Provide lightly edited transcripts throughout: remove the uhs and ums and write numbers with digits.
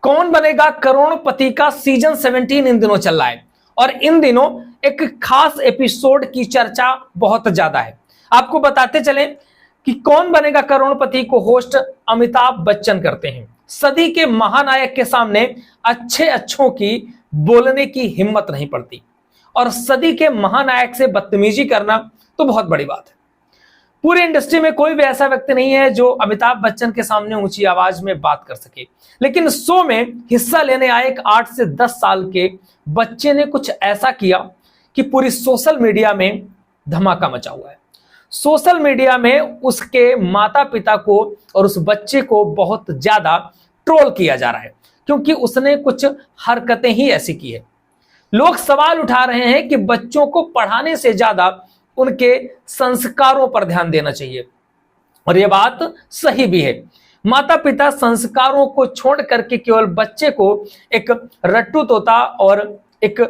कौन बनेगा करोड़पति का सीजन 17 इन दिनों चल रहा है और इन दिनों एक खास एपिसोड की चर्चा बहुत ज्यादा है। आपको बताते चलें कि कौन बनेगा करोड़पति को होस्ट अमिताभ बच्चन करते हैं। सदी के महानायक के सामने अच्छों की बोलने की हिम्मत नहीं पड़ती और सदी के महानायक से बदतमीजी करना तो बहुत बड़ी बात है। पूरी इंडस्ट्री में कोई भी ऐसा व्यक्ति नहीं है जो अमिताभ बच्चन के सामने ऊंची आवाज में बात कर सके, लेकिन शो में हिस्सा लेने आए एक 8 से 10 साल के बच्चे ने कुछ ऐसा किया कि पूरी सोशल मीडिया में धमाका मचा हुआ है। सोशल मीडिया में उसके माता पिता को और उस बच्चे को बहुत ज्यादा ट्रोल किया जा रहा है क्योंकि उसने कुछ हरकतें ही ऐसी की है। लोग सवाल उठा रहे हैं कि बच्चों को पढ़ाने से ज्यादा उनके संस्कारों पर ध्यान देना चाहिए और यह बात सही भी है। माता पिता संस्कारों को छोड़ करके केवल बच्चे को एक रट्टू तोता और एक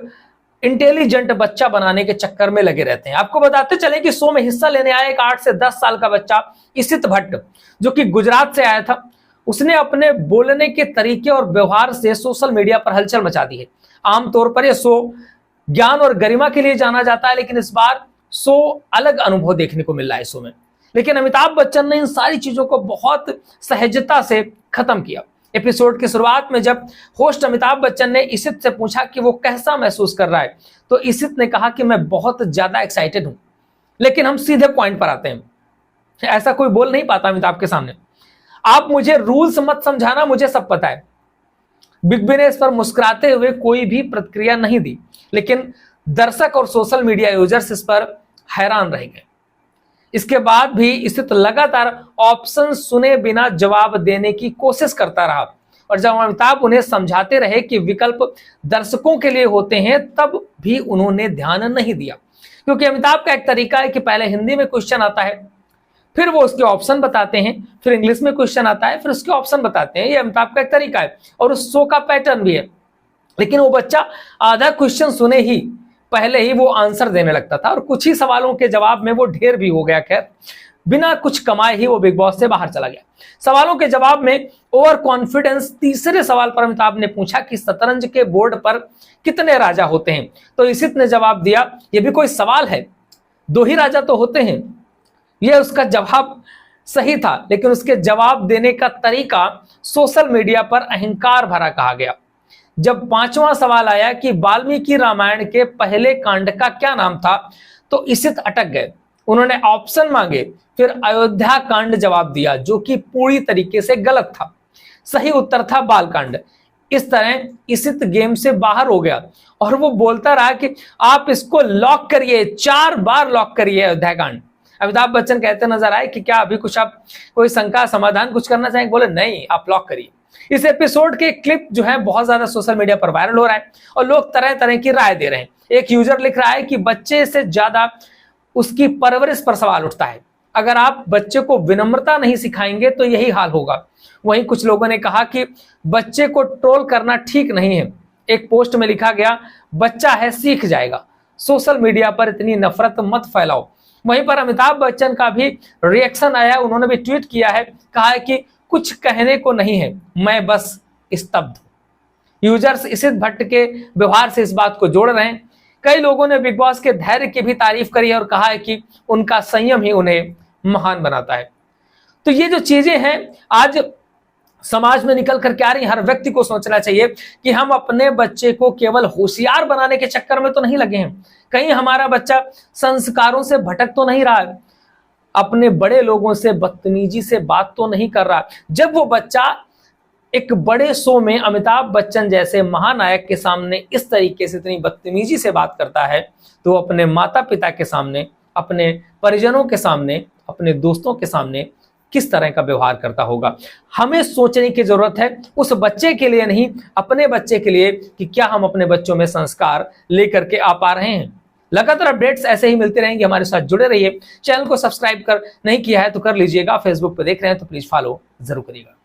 इंटेलिजेंट बच्चा बनाने के चक्कर में लगे रहते हैं। आपको बताते चलें कि शो में हिस्सा लेने आया एक 8 से 10 साल का बच्चा इसित भट्ट, जो कि गुजरात से आया था, उसने अपने बोलने के तरीके और व्यवहार से सोशल मीडिया पर हलचल मचा दी है। आमतौर पर यह शो ज्ञान और गरिमा के लिए जाना जाता है, लेकिन इस बार शो अलग अनुभव देखने को मिल रहा है शो में। लेकिन अमिताभ बच्चन ने इन सारी चीजों को बहुत सहजता से खत्म किया। एपिसोड की शुरुआत में जब होस्ट अमिताभ बच्चन ने इसित से पूछा कि वो कैसा महसूस कर रहा है, तो इसित ने कहा कि मैं बहुत ज्यादा एक्साइटेड हूं। लेकिन हम सीधे पॉइंट पर आते हैं, ऐसा कोई बोल नहीं पाता अमिताभ के सामने। आप मुझे रूल्स मत समझाना, मुझे सब पता है। बिग बी ने इस पर मुस्कुराते हुए कोई भी प्रतिक्रिया नहीं दी, लेकिन दर्शक और सोशल मीडिया यूजर्स इस पर हैरान रह गए। इसके बाद भी इसित लगातार ऑप्शन सुने बिना जवाब देने की कोशिश करता रहा और जब अमिताभ उन्हें समझाते रहे कि विकल्प दर्शकों के लिए होते हैं, तब भी उन्होंने ध्यान नहीं दिया। क्योंकि अमिताभ का एक तरीका है कि पहले हिंदी में क्वेश्चन आता है, फिर वो उसके ऑप्शन बताते हैं, फिर इंग्लिश में क्वेश्चन आता है, फिर उसके ऑप्शन बताते हैं। ये अमिताभ का एक तरीका है और उस शो का पैटर्न भी है। लेकिन वो बच्चा आधा क्वेश्चन सुने ही पहले ही वो आंसर देने लगता था और कुछ ही सवालों के जवाब में वो ढेर भी हो गया। खैर, बिना कुछ कमाए ही वो बिग बॉस से बाहर चला गया। सवालों के जवाब में ओवर कॉन्फिडेंस। तीसरे सवाल पर अमिताभ ने पूछा कि शतरंज के बोर्ड पर कितने राजा होते हैं, तो इसित ने जवाब दिया, ये भी कोई सवाल है, 2 ही राजा तो होते हैं। यह उसका जवाब सही था, लेकिन उसके जवाब देने का तरीका सोशल मीडिया पर अहंकार भरा कहा गया। जब 5वां सवाल आया कि वाल्मीकि रामायण के पहले कांड का क्या नाम था, तो इसित अटक गए। उन्होंने ऑप्शन मांगे, फिर अयोध्या कांड जवाब दिया, जो कि पूरी तरीके से गलत था। सही उत्तर था बालकांड। इस तरह इसित गेम से बाहर हो गया और वो बोलता रहा कि आप इसको लॉक करिए, 4 बार लॉक करिए अयोध्या कांड। अमिताभ बच्चन कहते नजर आए कि क्या अभी कुछ आप कोई शंका समाधान कुछ करना चाहेंगे? बोले नहीं, आप लॉक करिए। इस एपिसोड के क्लिप जो है बहुत ज्यादा सोशल मीडिया पर वायरल हो रहा है और लोग तरह तरह की राय दे रहे हैं। एक यूजर लिख रहा है कि बच्चे से ज्यादा उसकी परवरिश पर सवाल उठता है। अगर आप बच्चे को विनम्रता नहीं सिखाएंगे तो यही हाल होगा। वहीं कुछ लोगों ने कहा कि बच्चे को ट्रोल करना ठीक नहीं है। एक पोस्ट में लिखा गया, बच्चा है सीख जाएगा, सोशल मीडिया पर इतनी नफरत मत फैलाओ। वहीं पर अमिताभ बच्चन का भी रिएक्शन आया, उन्होंने भी ट्वीट किया है, कहा है कि कुछ कहने को नहीं है, मैं बस स्तब्ध हूं। यूजर्स इसित भट्ट के व्यवहार से इस बात को जोड़ रहे हैं। कई लोगों ने बिग बॉस के धैर्य की भी तारीफ करी है और कहा है कि उनका संयम ही उन्हें महान बनाता है। तो ये जो चीजें हैं आज समाज में निकल कर क्या रही, हर व्यक्ति को सोचना चाहिए कि हम अपने बच्चे को केवल होशियार बनाने के चक्कर में तो नहीं लगे हैं। कहीं हमारा बच्चा संस्कारों से भटक तो नहीं रहा है, अपने बड़े लोगों से बदतमीजी से बात तो नहीं कर रहा। जब वो बच्चा एक बड़े शो में अमिताभ बच्चन जैसे महानायक के सामने इस तरीके से इतनी बदतमीजी से बात करता है, तो अपने माता पिता के सामने, अपने परिजनों के सामने, अपने दोस्तों के सामने किस तरह का व्यवहार करता होगा। हमें सोचने की जरूरत है उस बच्चे के लिए नहीं, अपने बच्चे के लिए, कि क्या हम अपने बच्चों में संस्कार लेकर के आ पा रहे हैं। लगातार अपडेट्स ऐसे ही मिलते रहेंगे, हमारे साथ जुड़े रहिए। चैनल को सब्सक्राइब कर नहीं किया है तो कर लीजिएगा। फेसबुक पर देख रहे हैं तो प्लीज फॉलो जरूर करिएगा।